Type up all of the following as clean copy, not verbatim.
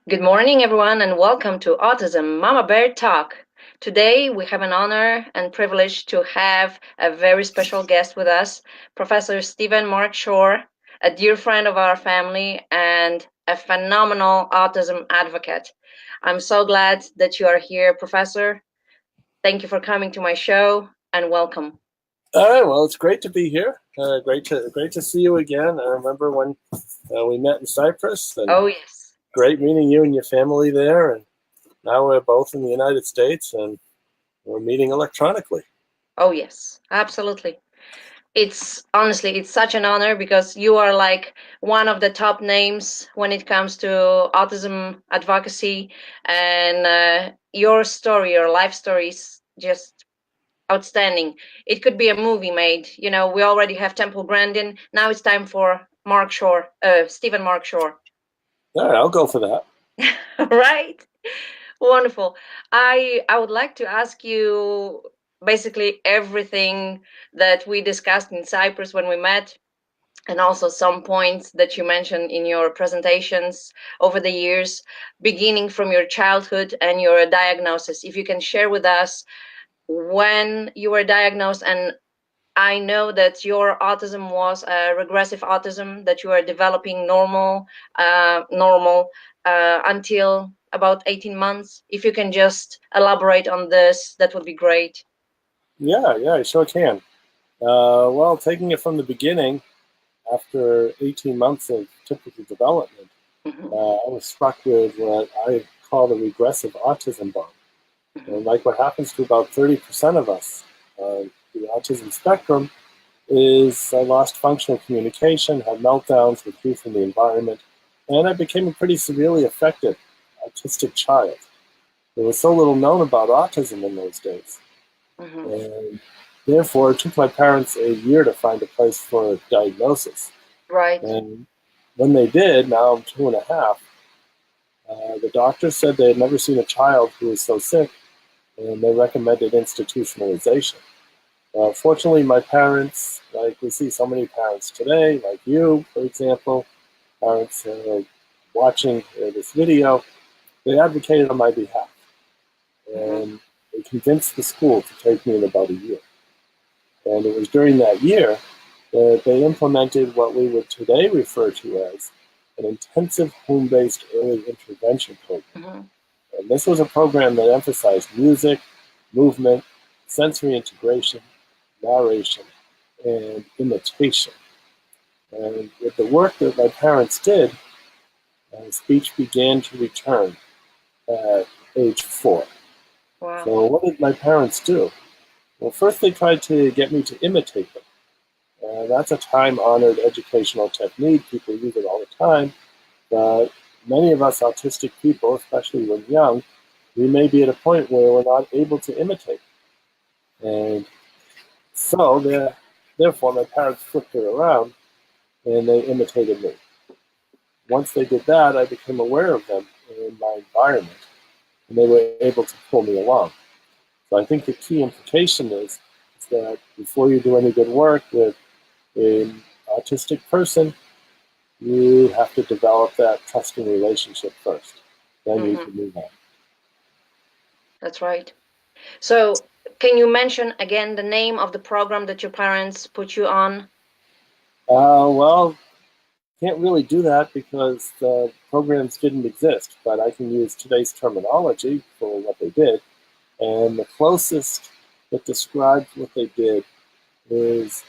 Good morning, everyone, and welcome to Autism Mama Bear Talk. Today, we have an honor and privilege to have a very special guest with us, Professor Stephen Mark Shore, a dear friend of our family and a phenomenal autism advocate. I'm so glad that you are here, Professor. Thank you for coming to my show and welcome. All right, well, it's great to be here. Great to see you again. I remember when we met in Cyprus, and Oh, yes. great meeting you and your family there. And now we're both in the United States, and we're meeting electronically. Oh, yes, absolutely. It's honestly, it's such an honor because you are like one of the top names when it comes to autism advocacy, and your story, your life story is just outstanding. It could be a movie made. You know, we already have Temple Grandin. Now it's time for Mark Shore, Stephen Mark Shore. All right, I'll go for that. Right? Wonderful. I would like to ask you basically everything that we discussed in Cyprus when we met, and also some points that you mentioned in your presentations over the years, beginning from your childhood and your diagnosis. If you can share with us when you were diagnosed, and I know that your autism was a regressive autism, that you are developing normal until about 18 months. If you can just elaborate on this, that would be great. Yeah, I sure can. Well, taking it from the beginning, after 18 months of typical development, I was struck with what I call the regressive autism bump. And like what happens to about 30% of us, the autism spectrum is I lost functional communication, had meltdowns with youth in the environment, and I became a pretty severely affected autistic child. There was so little known about autism in those days. And therefore, it took my parents a year to find a place for a diagnosis. Right. And when they did, now I'm 2.5, the doctor said they had never seen a child who was so sick, and they recommended institutionalization. Fortunately, my parents, like we see so many parents today, like you, for example, parents watching this video, they advocated on my behalf. And they convinced the school to take me in about a year. And it was during that year that they implemented what we would today refer to as an intensive home-based early intervention program. And this was a program that emphasized music, movement, sensory integration, narration, and imitation. And with the work that my parents did, speech began to return at age 4. Wow. So what did my parents do? Well, first they tried to get me to imitate them. And that's a time-honored educational technique. People use it all the time. But many of us autistic people, especially when young, we may be at a point where we're not able to imitate. And so, therefore, my parents flipped it around and they imitated me. Once they did that, I became aware of them in my environment, and they were able to pull me along. So I think the key implication is that before you do any good work with an autistic person, you have to develop that trusting relationship first. Then you can move on. That's right. So can you mention again the name of the program that your parents put you on? Well, can't really do that because the programs didn't exist, but I can use today's terminology for what they did. And the closest that describes what they did is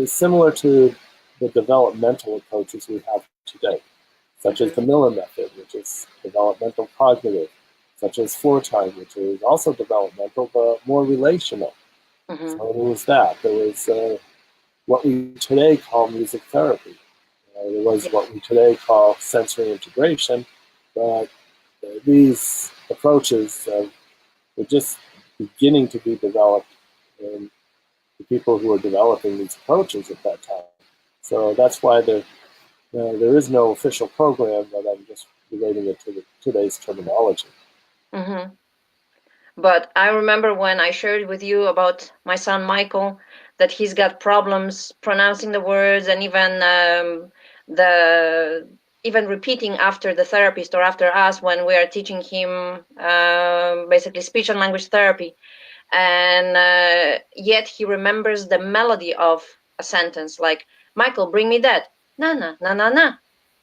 similar to the developmental approaches we have today, such as the Miller method, which is developmental cognitive, such as floor time, which is also developmental, but more relational. So it was that. There was what we today call music therapy. There was what we today call sensory integration, but these approaches were just beginning to be developed in the people who were developing these approaches at that time. So that's why there is no official program, but I'm just relating it to today's terminology. But I remember when I shared with you about my son Michael, that he's got problems pronouncing the words, and even the even repeating after the therapist or after us when we are teaching him basically speech and language therapy. And yet he remembers the melody of a sentence, like, Michael, bring me that, na na na na na.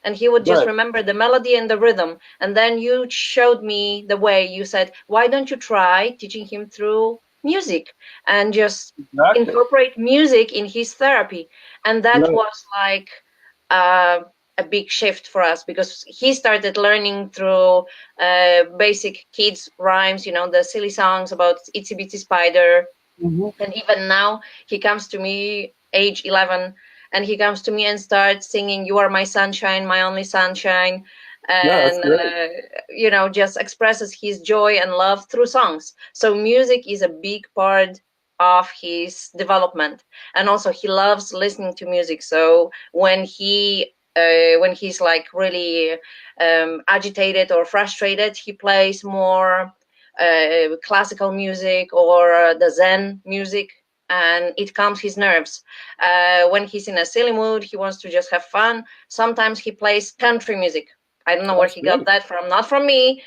And he would just Right. remember the melody and the rhythm. And then you showed me the way. You said, why don't you try teaching him through music and just Exactly. incorporate music in his therapy? And that Right. was like uh, a big shift for us, because he started learning through basic kids rhymes, you know, the silly songs about Itsy Bitsy Spider. Hmm. And even now he comes to me, age 11, and he comes to me and starts singing, you are my sunshine, my only sunshine. Yeah, that's And great. you know, just expresses his joy and love through songs. So music is a big part of his development. And also he loves listening to music. So when he's like really agitated or frustrated, he plays more classical music or the Zen music, and it calms his nerves. When he's in a silly mood, he wants to just have fun. Sometimes he plays country music. I don't know where That's he got great. that from, not from me,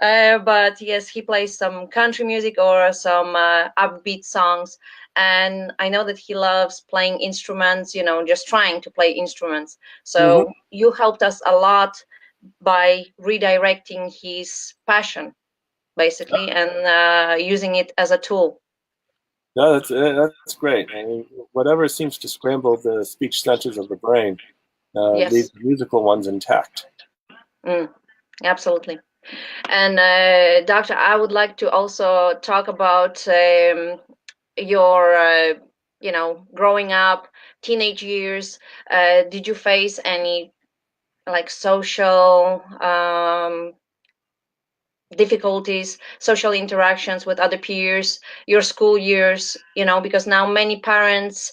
but yes, he plays some country music or some upbeat songs. And I know that he loves playing instruments, you know, just trying to play instruments. Hmm. So you helped us a lot by redirecting his passion, basically, and using it as a tool. No, that's great. I mean, whatever seems to scramble the speech centers of the brain leaves Yes, the musical ones intact. mm, absolutely. And doctor, I would like to also talk about your you know, growing up, teenage years. Did you face any like social difficulties, social interactions with other peers, your school years, you know, because now many parents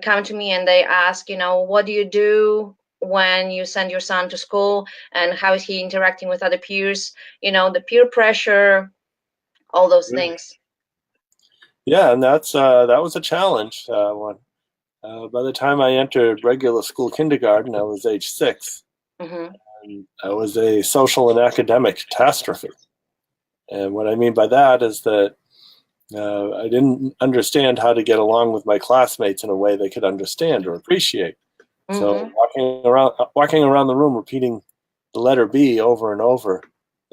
come to me and they ask, you know, what do you do when you send your son to school, and how is he interacting with other peers, you know, the peer pressure, all those Right. things. Yeah, and that was a challenge. By the time I entered regular school kindergarten, I was age 6, Hmm. and I was a social and academic catastrophe. And what I mean by that is that I didn't understand how to get along with my classmates in a way they could understand or appreciate. So Hmm. walking around the room repeating the letter B over and over,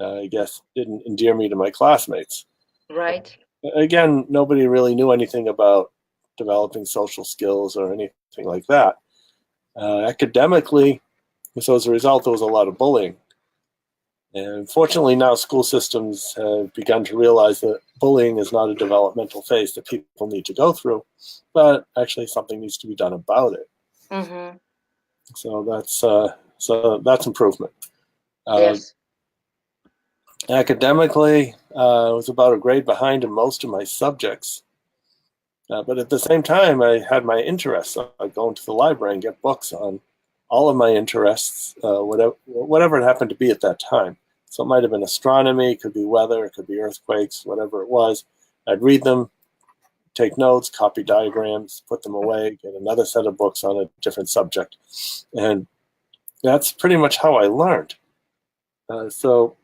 I guess didn't endear me to my classmates. Right. Again, nobody really knew anything about developing social skills or anything like that. Academically, so as a result, there was a lot of bullying. And fortunately, now school systems have begun to realize that bullying is not a developmental phase that people need to go through, but actually something needs to be done about it. Hmm. So that's improvement. Uh, Yes. Academically, I was about a grade behind in most of my subjects, but at the same time, I had my interests. I'd go into the library and get books on all of my interests, whatever it happened to be at that time. So it might have been astronomy, it could be weather, it could be earthquakes, whatever it was. I'd read them, take notes, copy diagrams, put them away, get another set of books on a different subject. And that's pretty much how I learned. So,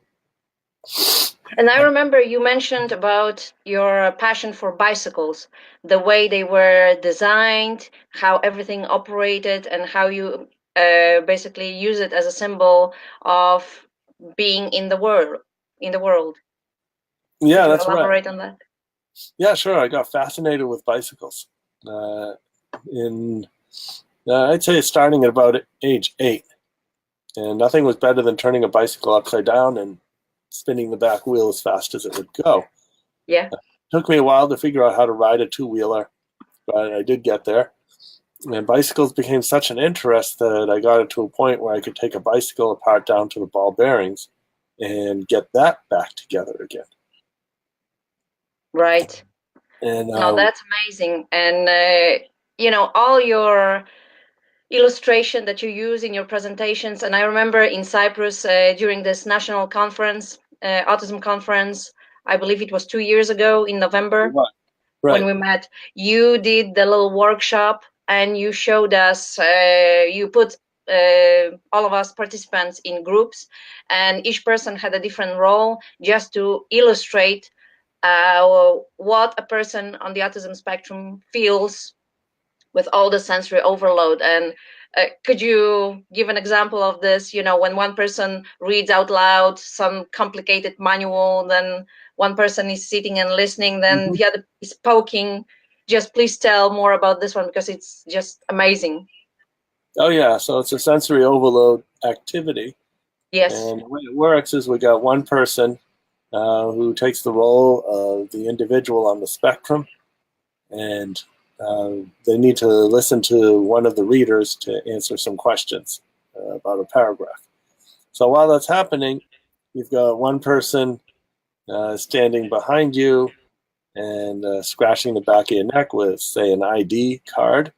And I remember you mentioned about your passion for bicycles, the way they were designed, how everything operated, and how you basically use it as a symbol of being in the world. In the world, could yeah, you that's right. elaborate on that? Yeah, sure. I got fascinated with bicycles. Uh, in I'd say starting at about age 8, and nothing was better than turning a bicycle upside down and spinning the back wheel as fast as it would go. Yeah. It took me a while to figure out how to ride a two-wheeler, but I did get there. And bicycles became such an interest that I got it to a point where I could take a bicycle apart down to the ball bearings and get that back together again. Right. And No, that's amazing. And you know, all your illustration that you use in your presentations. And I remember in Cyprus during this national conference, autism conference, I believe it was 2 years ago in November when right, we met, you did the little workshop and you showed us, you put all of us participants in groups, and each person had a different role just to illustrate what a person on the autism spectrum feels with all the sensory overload. And could you give an example of this? You know, when one person reads out loud some complicated manual, then one person is sitting and listening, then the other is poking. Just please tell more about this one, because it's just amazing. Oh yeah, so it's a sensory overload activity. Yes. And the way it works is we got one person who takes the role of the individual on the spectrum, and they need to listen to one of the readers to answer some questions about a paragraph. So while that's happening, you've got one person standing behind you and scratching the back of your neck with, say, an ID card.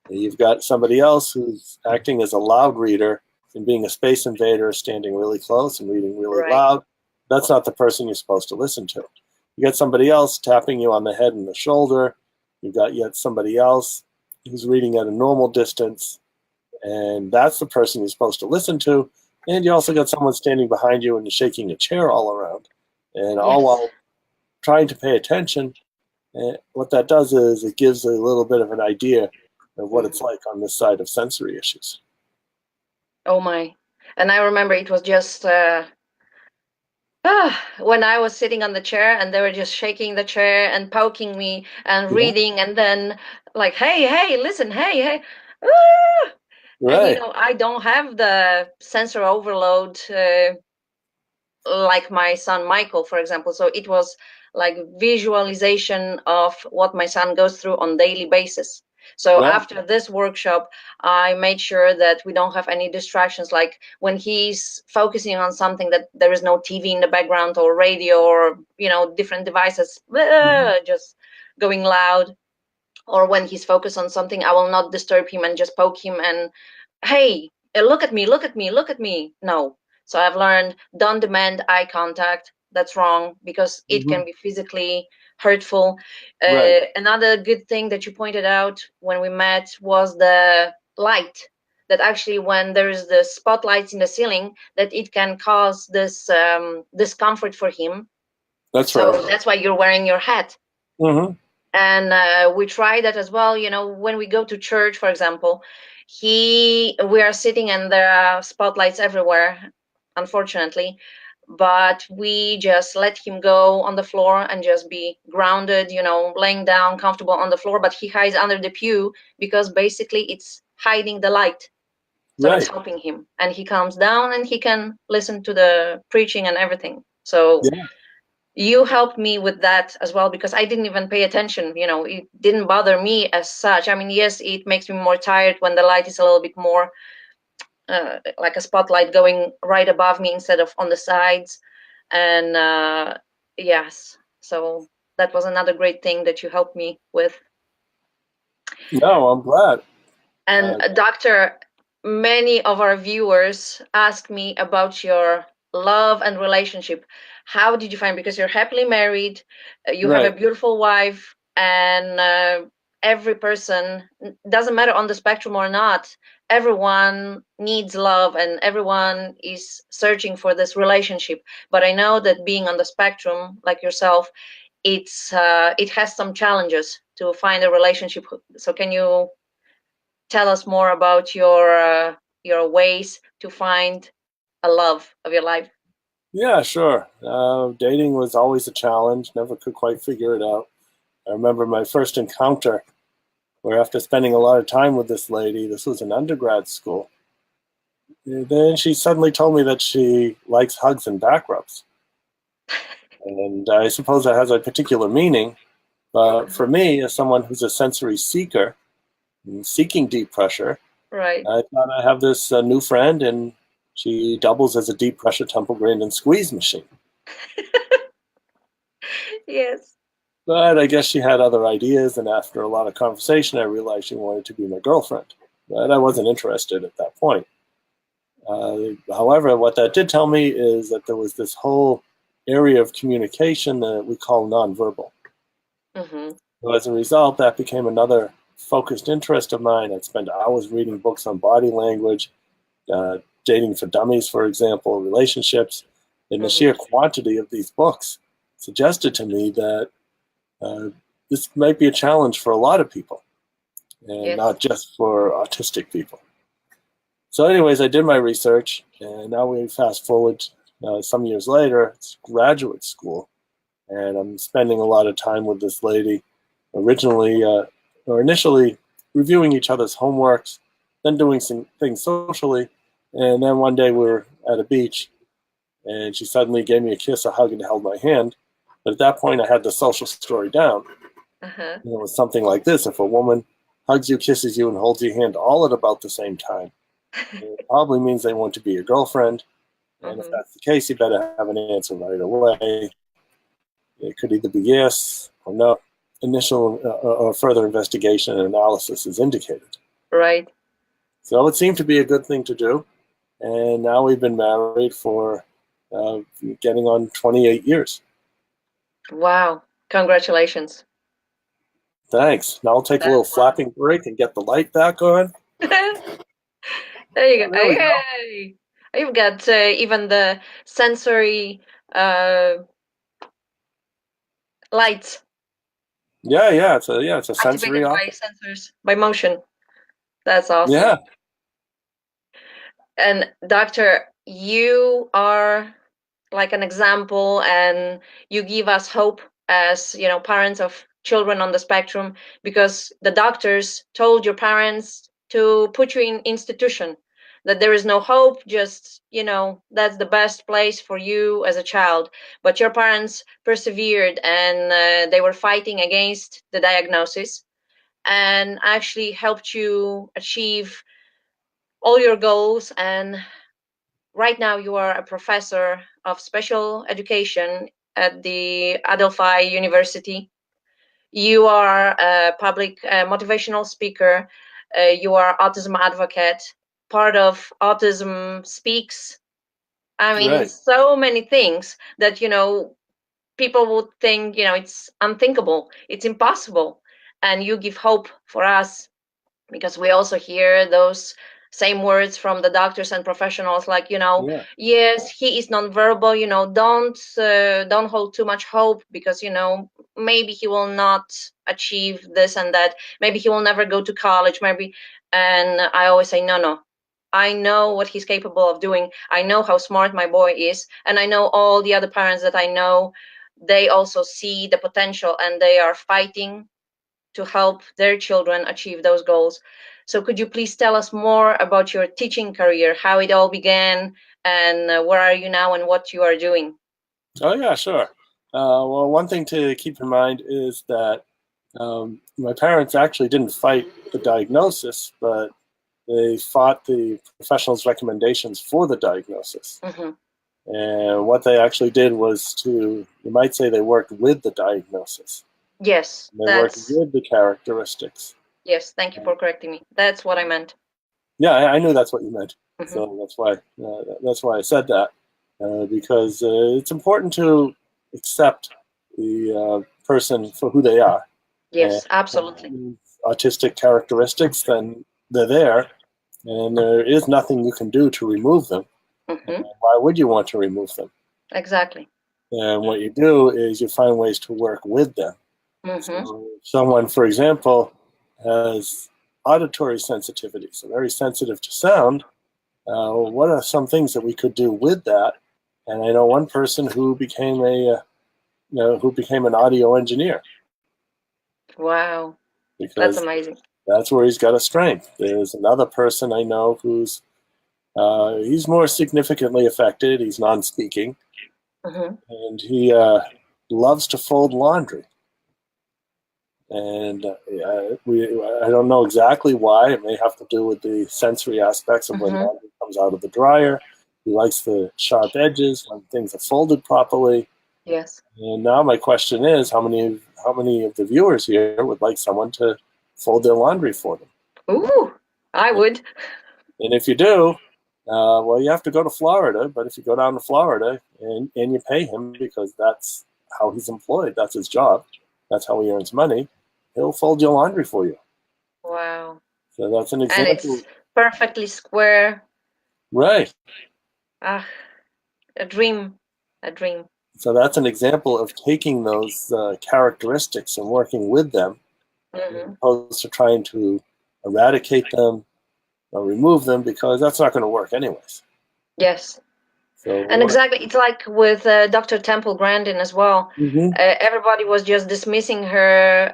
You've got somebody else who's acting as a loud reader and being a space invader, standing really close and reading really Right. loud. That's not the person you're supposed to listen to. You got somebody else tapping you on the head and the shoulder. You've got yet somebody else who's reading at a normal distance, and that's the person you're supposed to listen to. And you also got someone standing behind you and shaking a chair all around, and all Yes. while trying to pay attention. And what that does is it gives a little bit of an idea of what it's like on this side of sensory issues. Oh my. And I remember it was just when I was sitting on the chair and they were just shaking the chair and poking me and Yeah. reading, and then like, hey, hey, listen, hey, hey. Ah! And Right. I don't have the sensor overload like my son Michael, for example. So it was like visualization of what my son goes through on daily basis. So Right. after this workshop, I made sure that we don't have any distractions. Like when he's focusing on something, that there is no TV in the background or radio or different devices just going loud. Or when he's focused on something, I will not disturb him and just poke him and, hey, look at me, look at me, look at me. No. So I've learned, don't demand eye contact. That's wrong, because it Mm-hmm. can be physically hurtful. Right. Another good thing that you pointed out when we met was the light. That actually, when there is the spotlights in the ceiling, that it can cause this discomfort for him. That's So right. that's why you're wearing your hat. Mm-hmm. And we try that as well. When we go to church, for example, we are sitting and there are spotlights everywhere, unfortunately, but we just let him go on the floor and just be grounded, laying down comfortable on the floor, but he hides under the pew because basically it's hiding the light. So it's Right. helping him, and he calms down and he can listen to the preaching and everything. So Yeah. you helped me with that as well, because I didn't even pay attention. It didn't bother me as such. I mean, yes, it makes me more tired when the light is a little bit more like a spotlight going right above me instead of on the sides. And yes, so that was another great thing that you helped me with. No, I'm glad. And doctor, many of our viewers ask me about your love and relationship. How did you find? Because you're happily married, you have a Right. beautiful wife, and every person, doesn't matter on the spectrum or not, everyone needs love and everyone is searching for this relationship. But I know that being on the spectrum, like yourself, it has some challenges to find a relationship. So can you tell us more about your ways to find a love of your life? Yeah, sure. Dating was always a challenge. Never could quite figure it out. I remember my first encounter where, after spending a lot of time with this lady, this was in undergrad school, then she suddenly told me that she likes hugs and back rubs. And I suppose that has a particular meaning. But for me, as someone who's a sensory seeker, seeking deep pressure, Right. I thought I have this new friend, and she doubles as a deep pressure temple grandin squeeze machine. Yes. But I guess she had other ideas, and after a lot of conversation, I realized she wanted to be my girlfriend. But I wasn't interested at that point. However, what that did tell me is that there was this whole area of communication that we call nonverbal. Mm-hmm. So as a result, that became another focused interest of mine. I'd spend hours reading books on body language, Dating for Dummies, for example, relationships, and the sheer quantity of these books suggested to me that this might be a challenge for a lot of people, and Yes. not just for autistic people. So anyways, I did my research, and now we fast forward some years later, it's graduate school, and I'm spending a lot of time with this lady, initially reviewing each other's homeworks, then doing some things socially, and then one day we were at a beach, and she suddenly gave me a kiss, a hug, and held my hand. But at that point, I had the social story down. Uh-huh. And it was something like this: if a woman hugs you, kisses you, and holds your hand all at about the same time, it probably means they want to be your girlfriend. And if that's the case, you better have an answer right away. It could either be yes or no. Initial or further investigation and analysis is indicated. Right. So it seemed to be a good thing to do. And now we've been married for getting on 28 years. Wow. Congratulations. Thanks. Now I'll take a little flapping break and get the light back on. There you go. There we go. Hey, you've got even the sensory uh, lights Yeah. It's a sensory activated by option. sensors, by motion. That's awesome. Yeah. And doctor, you are like an example, and you give us hope as, you know, parents of children on the spectrum, because the doctors told your parents to put you in institution, that there is no hope, just, you know, that's the best place for you as a child. But your parents persevered, and they were fighting against the diagnosis and actually helped you achieve all your goals. And right now you are a professor of special education at the Adelphi University. You are a public motivational speaker. You are autism advocate, part of Autism Speaks. I mean, Right. so many things that, you know, people would think, you know, it's unthinkable, it's impossible. And you give hope for us, because we also hear those same words from the doctors and professionals, like, you know, Yeah. yes, he is nonverbal, you know, don't hold too much hope, because, you know, maybe he will not achieve this and that, maybe he will never go to college, maybe. And I always say, no, I know what he's capable of doing. I know how smart my boy is, and I know all the other parents that I know, they also see the potential, and they are fighting to help their children achieve those goals. So could you please tell us more about your teaching career, how it all began, and where are you now and what you are doing? Oh, yeah, sure. Well, one thing to keep in mind is that my parents actually didn't fight the diagnosis, but they fought the professional's recommendations for the diagnosis. Mm-hmm. And what they actually did was you might say they worked with the diagnosis. Yes, They worked with the characteristics. yes, thank you for correcting me. That's what I meant. Yeah, I knew that's what you meant. Mm-hmm. So that's why I said that, because it's important to accept the person for who they are. And Yes, absolutely. autistic characteristics, then they're there, and there is nothing you can do to remove them. Mm-hmm. Why would you want to remove them? Exactly. And what you do is you find ways to work with them. Mm-hmm. So someone, for example, has auditory sensitivity, so very sensitive to sound. What are some things that we could do with that? And I know one person who became an audio engineer, Wow, that's because amazing. that's where he's got a strength. There's another person I know who's he's more significantly affected. He's non-speaking, Mm-hmm. and he loves to fold laundry. And I don't know exactly why. It may have to do with the sensory aspects of when Mm-hmm. laundry comes out of the dryer. He likes the sharp edges when things are folded properly. Yes. And now my question is, how many of the viewers here would like someone to fold their laundry for them? Ooh, I would. And if you do, well, you have to go to Florida. But if you go down to Florida and you pay him, because that's how he's employed, that's his job, that's how he earns money, he'll fold your laundry for you. Wow. So that's an And example. it's perfectly square, Right. Ah, a dream, a dream. So that's an example of taking those characteristics and working with them, as Hmm. opposed to trying to eradicate them or remove them, because that's not going to work anyways. Yes. So And what? exactly, it's like with Dr. Temple Grandin as well. Mhm. Everybody was just dismissing her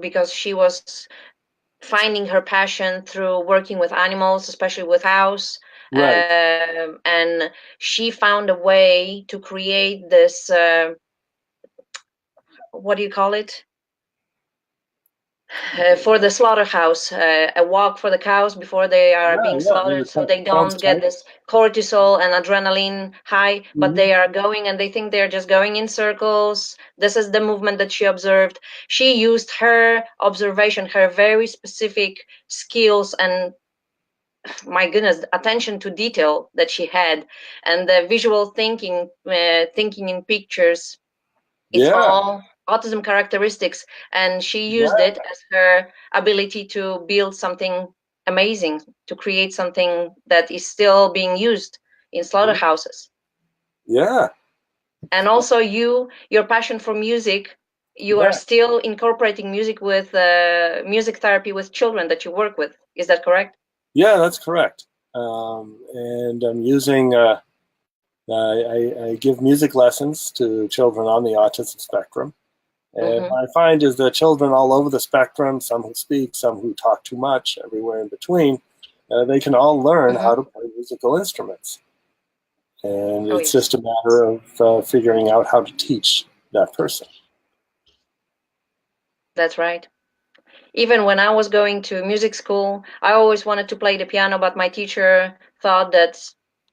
because she was finding her passion through working with animals, especially with cows. Right. And she found a way to create this, what do you call it? For the slaughterhouse, a walk for the cows before they are Yeah, being yeah. They slaughtered, would so cut they trunks, don't get right? this cortisol and adrenaline high, but Hmm. they are going and they think they're just going in circles. This is the movement that she observed. She used her observation, her very specific skills, and my goodness, attention to detail that she had, and the visual thinking, thinking in pictures. It's Yeah. all autism characteristics, and she used Right. it as her ability to build something amazing, to create something that is still being used in slaughterhouses. Yeah. And also your passion for music, you are Right. still incorporating music with music therapy with children that you work with. Is that correct? Yeah, that's correct. And I'm using. I give music lessons to children on the autism spectrum. And Mm-hmm. what I find is that children all over the spectrum, some who speak, some who talk too much, everywhere in between, they can all learn how Mm-hmm. to play musical instruments. And Oh, it's yes. just a matter of figuring out how to teach that person. That's right. Even when I was going to music school, I always wanted to play the piano, but my teacher thought that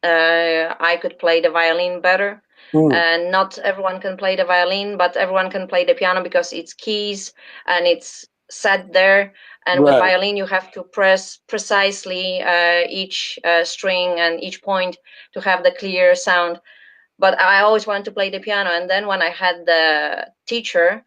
I could play the violin better. Mm, And not everyone can play the violin, but everyone can play the piano because it's keys and it's set there. And with right. violin, you have to press precisely each string and each point to have the clear sound. But I always wanted to play the piano. And then when I had the teacher,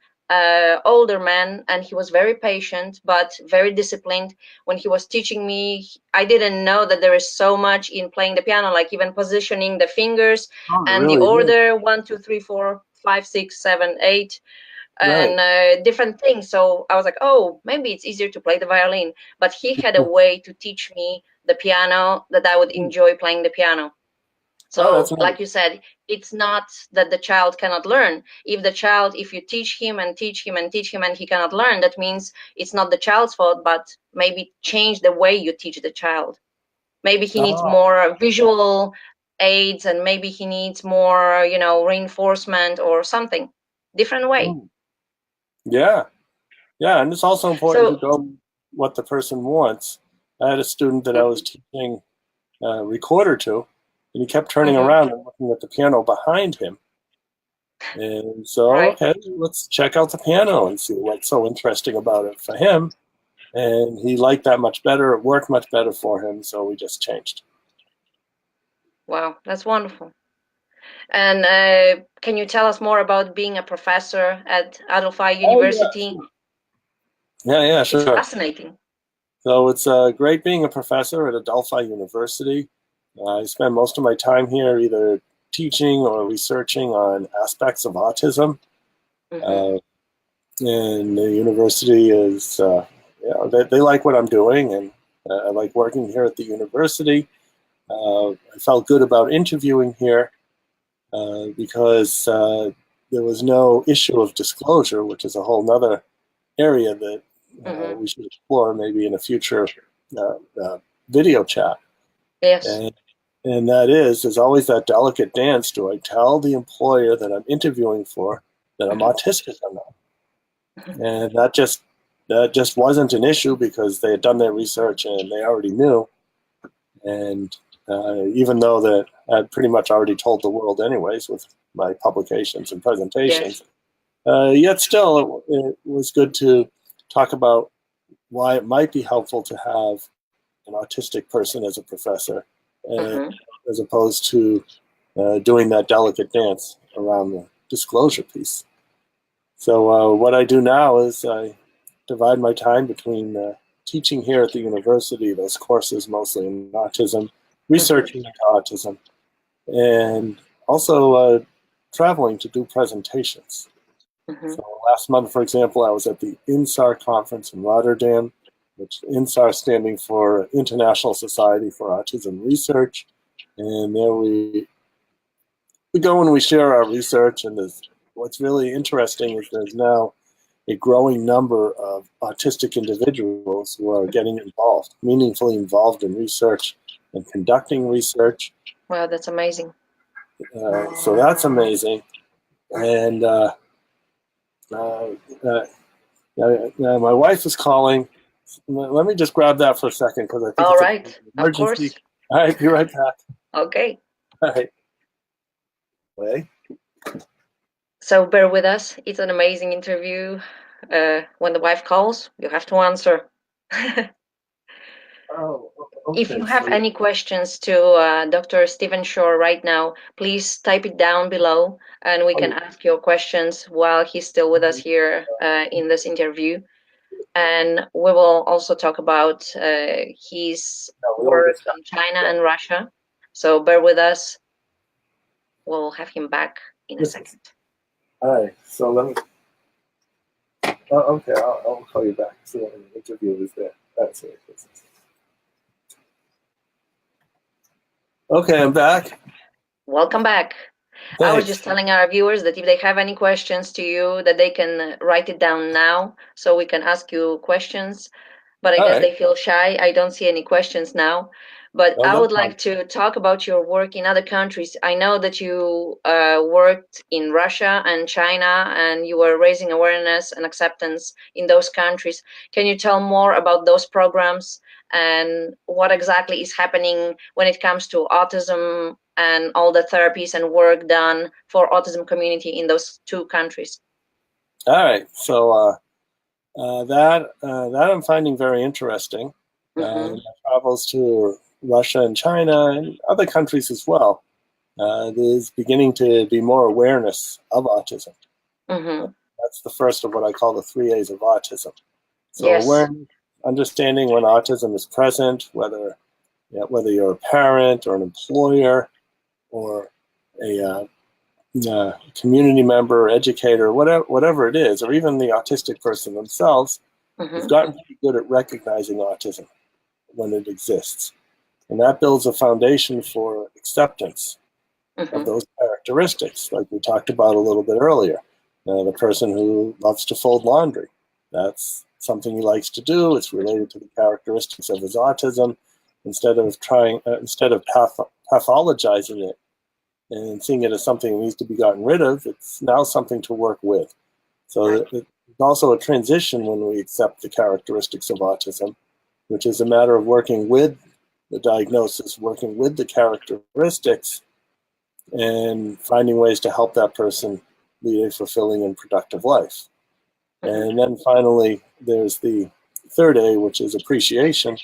older man, and he was very patient but very disciplined. When he was teaching me, I didn't know that there is so much in playing the piano, like even positioning the fingers Oh, it and the really is. order 1, 2, 3, 4, 5, 6, 7, 8 Right. and different things. So I was like, oh, maybe it's easier to play the violin. But he had a Oh, way to teach me the piano that I would enjoy playing the piano. that's So, nice. like you said, it's not that the child cannot learn. If you teach him and teach him and teach him and he cannot learn, that means it's not the child's fault, but maybe change the way you teach the child. Maybe he needs Oh, more visual aids and maybe he needs more, reinforcement or something. Different way. mm. Yeah. Yeah. And it's also important to So, go what the person wants. I had a student that I was mhm, teaching recorder to, and he kept turning mhm, around and looking at the piano behind him. And so, right. okay, let's check out the piano and see what's so interesting about it for him. And he liked that much better. It worked much better for him. So we just changed. Wow, that's wonderful. And can you tell us more about being a professor at Adelphi Oh, yeah, University? sure. Yeah, yeah, It's sure. fascinating. So it's great being a professor at Adelphi University. I spend most of my time here either teaching or researching on aspects of autism. Hmm. Uh, and the university is, they like what I'm doing, and I like working here at the university. I felt good about interviewing here because there was no issue of disclosure, which is a whole nother area that Hmm. we should explore maybe in a future uh, uh, video chat. Yes. And, and that is, there's always that delicate dance. Do I tell the employer that I'm interviewing for that I'm Hmm. autistic or not? And that just wasn't an issue because they had done their research and they already knew. And even though that I'd pretty much already told the world anyways with my publications and presentations, Yes. yet still it was good to talk about why it might be helpful to have an autistic person as a professor, uh, Hmm. as opposed to doing that delicate dance around the disclosure piece. So what I do now is I divide my time between teaching here at the university, those courses mostly in autism, researching into autism, and also traveling to do presentations. So last month, for example, I was at the INSAR conference in Rotterdam, which INSAR standing for International Society for Autism Research. And there we go and we share our research. And what's really interesting is there's now a growing number of autistic individuals who are getting involved, meaningfully involved in research and conducting research. Wow, that's amazing. So that's amazing. And my wife is calling. Let me just grab that for a second because I think All it's right, an of emergency. course. All right, be right back. Okay. All right. Wait. So bear with us. It's an amazing interview. When the wife calls, you have to answer. Oh, If okay. you have any questions to Dr. Stephen Shore right now, please type it down below and we can ask your questions while he's still with us here in this interview. And we will also talk about his work in China and Russia. So bear with us. We'll have him back in a second. All right. So let me. Okay, I'll call you back. So the interview is there. That's it. Okay, I'm back. Welcome back. Thanks. I was just telling our viewers that if they have any questions to you, that they can write it down now so we can ask you questions. But I guess they feel shy. I don't see any questions now. But I would like to talk about your work in other countries. I know that you worked in Russia and China, and you were raising awareness and acceptance in those countries. Can you tell more about those programs and what exactly is happening when it comes to autism and all the therapies and work done for autism community in those two countries? All right. So that I'm finding very interesting. My travels to Russia and China and other countries as well. There's beginning to be more awareness of autism. That's the first of what I call the 3 A's of autism. So awareness, understanding when autism is present, whether you're a parent or an employer or a community member, educator, whatever it is, or even the autistic person themselves, have gotten pretty good at recognizing autism when it exists. And that builds a foundation for acceptance of those characteristics, like we talked about a little bit earlier. The person who loves to fold laundry, that's something he likes to do. It's related to the characteristics of his autism. Instead of pathologizing it and seeing it as something that needs to be gotten rid of, it's now something to work with. So it's also a transition when we accept the characteristics of autism, which is a matter of working with the diagnosis, working with the characteristics, and finding ways to help that person lead a fulfilling and productive life. And then finally, there's the third A, which is appreciation,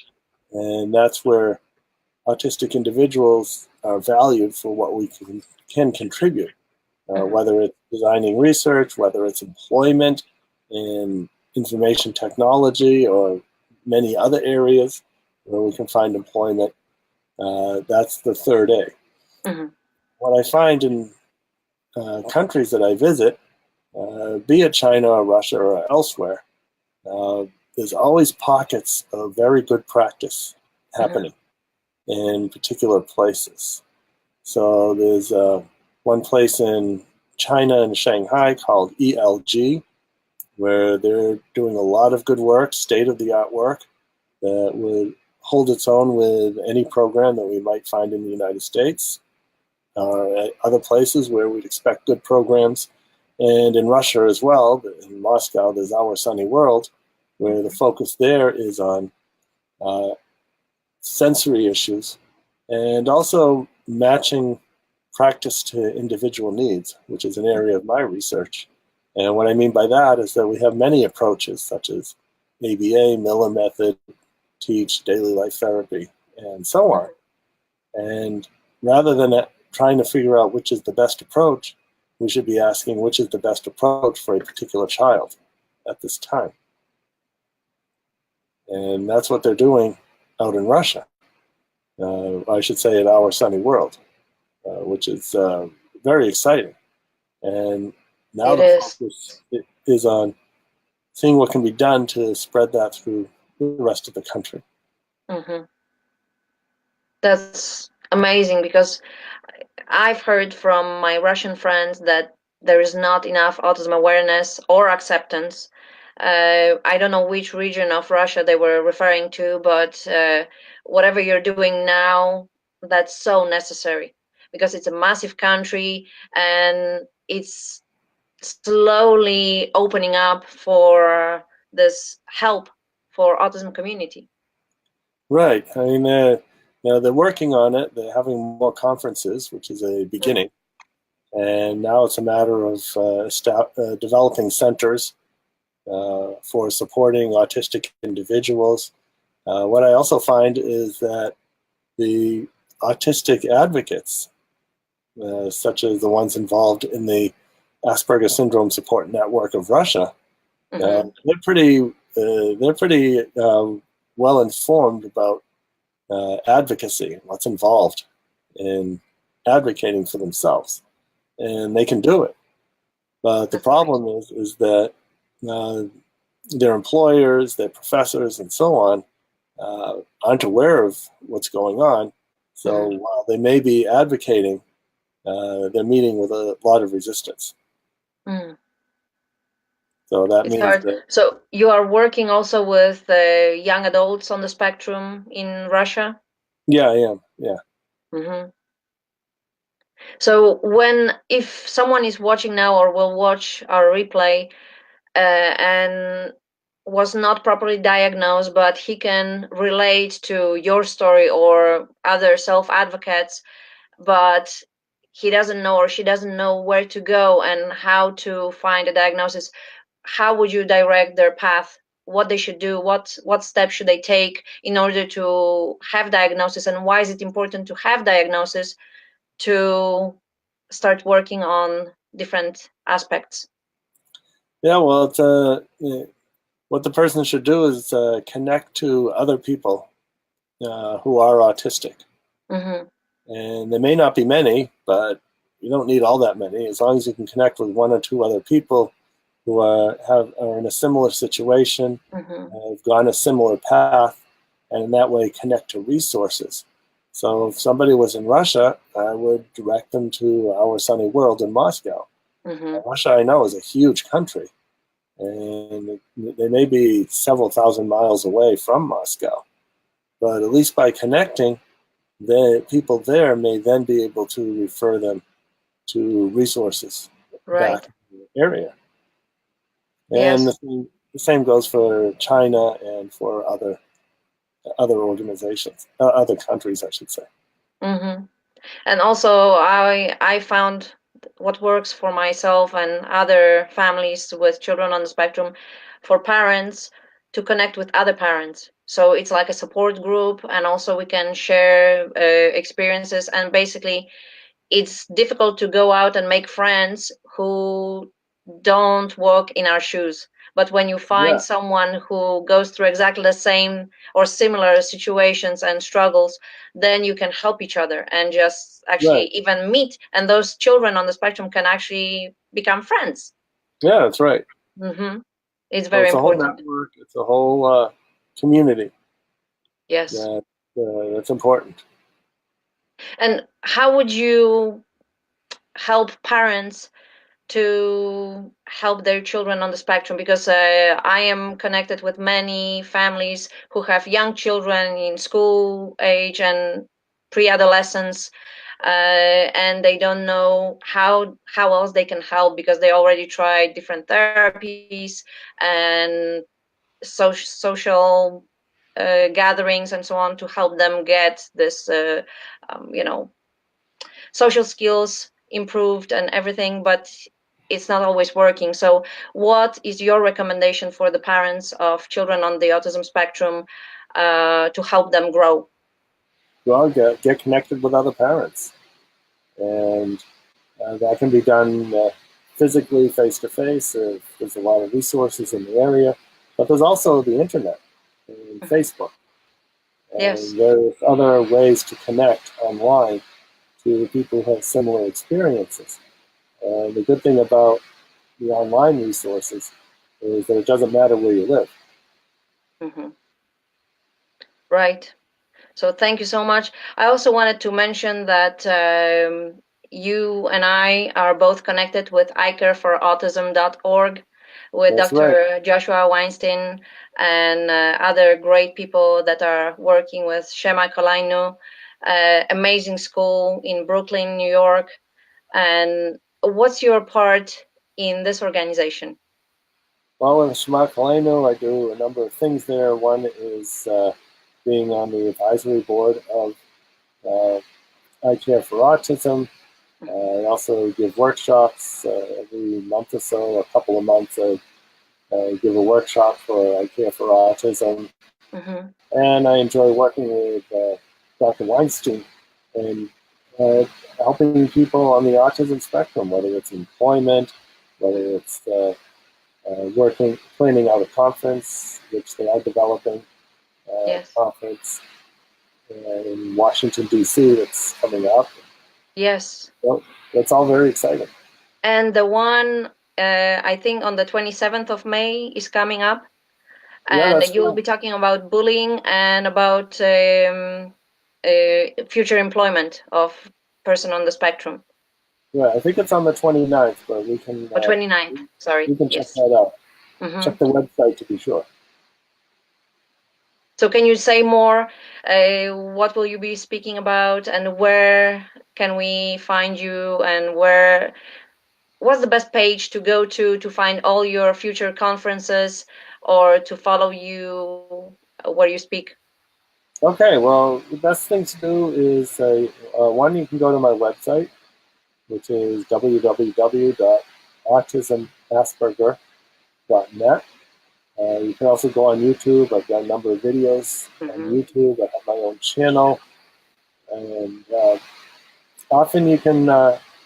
and that's where autistic individuals are valued for what we can contribute, whether it's designing research, whether it's employment in information technology or many other areas where we can find employment. That's the third A. What I find in countries that I visit, be it China or Russia or elsewhere, there's always pockets of very good practice happening in particular places. So there's one place in China and Shanghai called ELG, where they're doing a lot of good work, state-of-the-art work, that would hold its own with any program that we might find in the United States or at other places where we'd expect good programs. And in Russia as well, in Moscow, there's Our Sunny World, where the focus there is on sensory issues and also matching practice to individual needs, which is an area of my research. And what I mean by that is that we have many approaches, such as ABA, Miller Method, TEACH, daily life therapy, and so on. And rather than trying to figure out which is the best approach, we should be asking which is the best approach for a particular child at this time. And that's what they're doing out in Russia. I should say, at Our Sunny World, which is very exciting. And now It the is. focus is on seeing what can be done to spread that through the rest of the country. Hmm. That's amazing because I've heard from my Russian friends that there is not enough autism awareness or acceptance. I don't know which region of Russia they were referring to, but whatever you're doing now, that's so necessary because it's a massive country and it's slowly opening up for this help for autism community. Right. I mean, they're working on it. They're having more conferences, which is a Mm. beginning. And now it's a matter of developing centers for supporting autistic individuals. What I also find is that the autistic advocates, such as the ones involved in the Asperger Syndrome Support Network of Russia, Hmm. they're pretty well informed about advocacy, what's involved in advocating for themselves, and they can do it. But the That's great. problem is that uh, their employers, their professors, and so on aren't aware of what's going on. So Mm. while they may be advocating, they're meeting with a lot of resistance. Mm. So that It's means hard. that, So you are working also with young adults on the spectrum in Russia? yeah, I am. Yeah. Hmm. So if someone is watching now or will watch our replay and was not properly diagnosed, but he can relate to your story or other self-advocates, but he doesn't know or she doesn't know where to go and how to find a diagnosis, how would you direct their path, what they should do, what steps should they take in order to have diagnosis, and why is it important to have diagnosis to start working on different aspects? Yeah, well, what the person should do is connect to other people who are autistic. Hmm. And there may not be many, but you don't need all that many. As long as you can connect with one or two other people who are in a similar situation, Hmm. have gone a similar path, and in that way connect to resources. So if somebody was in Russia, I would direct them to Our Sunny World in Moscow. Hmm. Russia, I know, is a huge country, and they may be several thousand miles away from Moscow. But at least by connecting, the people there may then be able to refer them to resources back Right. in the area. And Yes. the same goes for China and for other organizations, other countries, I should say. Hmm. And also I found what works for myself and other families with children on the spectrum, for parents to connect with other parents, so it's like a support group, and also we can share experiences, and basically it's difficult to go out and make friends who don't walk in our shoes. But when you find Yeah, someone who goes through exactly the same or similar situations and struggles, then you can help each other and just actually right. even meet. And those children on the spectrum can actually become friends. Yeah, that's right. Hmm. It's So very it's a whole important. network. It's a whole community Yes. that that's important. And how would you help parents to help their children on the spectrum, because I am connected with many families who have young children in school age and pre-adolescence, and they don't know how else they can help because they already tried different therapies and social gatherings and so on to help them get this you know social skills improved and everything, but it's not always working. So what is your recommendation for the parents of children on the autism spectrum to help them grow? Well, get connected with other parents, and that can be done physically, face to face. There's a lot of resources in the area, but there's also the internet and Facebook. and Yes. various other ways to connect online to people who have similar experiences. And the good thing about the online resources is that it doesn't matter where you live. Hmm. Right. So thank you so much. I also wanted to mention that you and I are both connected with icareforautism.org with That's right. Dr. Joshua Weinstein and other great people that are working with Shema Kolainu, amazing school in Brooklyn, New York. And what's your part in this organization? Well, in Shema Kalenu, I do a number of things there. One is being on the advisory board of uh, I Care for Autism. I also give workshops every month or so, a couple of months. I give a workshop for I Care for Autism. Mm-hmm. And I enjoy working with Dr. Weinstein and uh, helping people on the autism spectrum, whether it's employment, whether it's working, planning out a conference, which they are developing, Yes. conference in Washington, D.C. that's coming up. Yes. So that's all very exciting. And the one I think on the 27th of May is coming up, Yeah, and that's you'll right. be talking about bullying and about future employment of person on the spectrum. Yeah, I think it's on the 29th, but Or 29th, sorry. we can check Yes. that out. Hmm. Check the website to be sure. So can you say more? What will you be speaking about, and where can we find you, and what's the best page to go to find all your future conferences or to follow you where you speak? Okay, well, the best thing to do is one, you can go to my website, which is www.autismasperger.net. You can also go on YouTube. I've got a number of videos on Hmm. YouTube. I have my own channel, and often you can,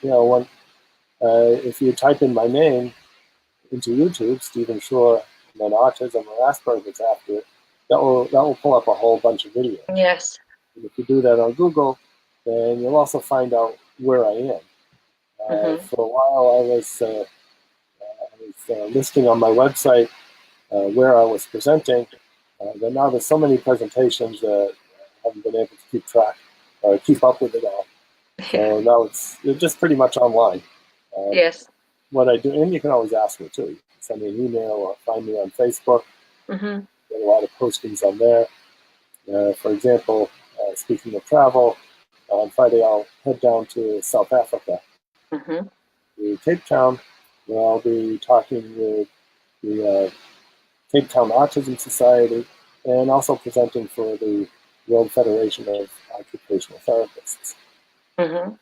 when if you type in my name into YouTube, Stephen Shore, and then autism or Asperger's after it, that will pull up a whole bunch of videos. Yes. And if you do that on Google, then you'll also find out where I am. Hmm. For a while, I was listing on my website where I was presenting, but now there's so many presentations that I haven't been able to keep track or keep up with it all. Yeah. So now it's just pretty much online. Uh, Yes. what I do, and you can always ask me too. You can send me an email or find me on Facebook. Hmm. Get a lot of postings on there. For example, speaking of travel, on Friday I'll head down to South Africa, Hmm. to Cape Town, where I'll be talking with the Cape Town Autism Society and also presenting for the World Federation of Occupational Therapists. Hmm.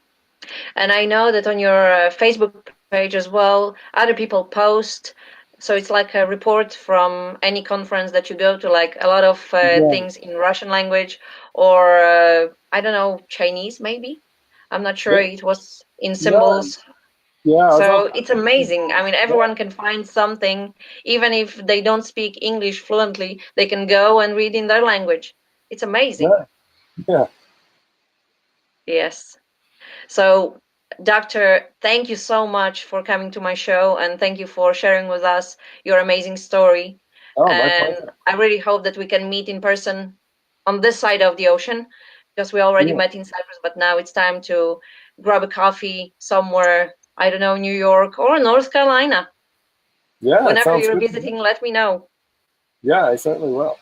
And I know that on your Facebook page as well, other people post. So it's like a report from any conference that you go to, like a lot of Yeah, things in Russian language or I don't know, Chinese maybe. I'm not sure. yeah, It was in yeah. symbols. Yeah, I was So all, it's amazing. I mean, yeah, everyone can find something, even if they don't speak English fluently, they can go and read in their language. It's amazing. yeah, yeah. Yes. So, Doctor, thank you so much for coming to my show and thank you for sharing with us your amazing story. Oh, my And pleasure. I really hope that we can meet in person on this side of the ocean because we already Yeah, met in Cyprus, but now it's time to grab a coffee somewhere, I don't know, New York or North Carolina. yeah, it Whenever sounds you're good to me. visiting, let me know. Yeah, I certainly will.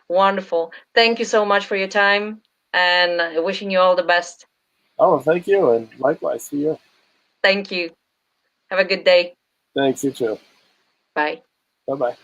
Wonderful. Thank you so much for your time and wishing you all the best. Oh, thank you, and likewise to you. Thank you. Have a good day. Thanks, you too. Bye. Bye bye.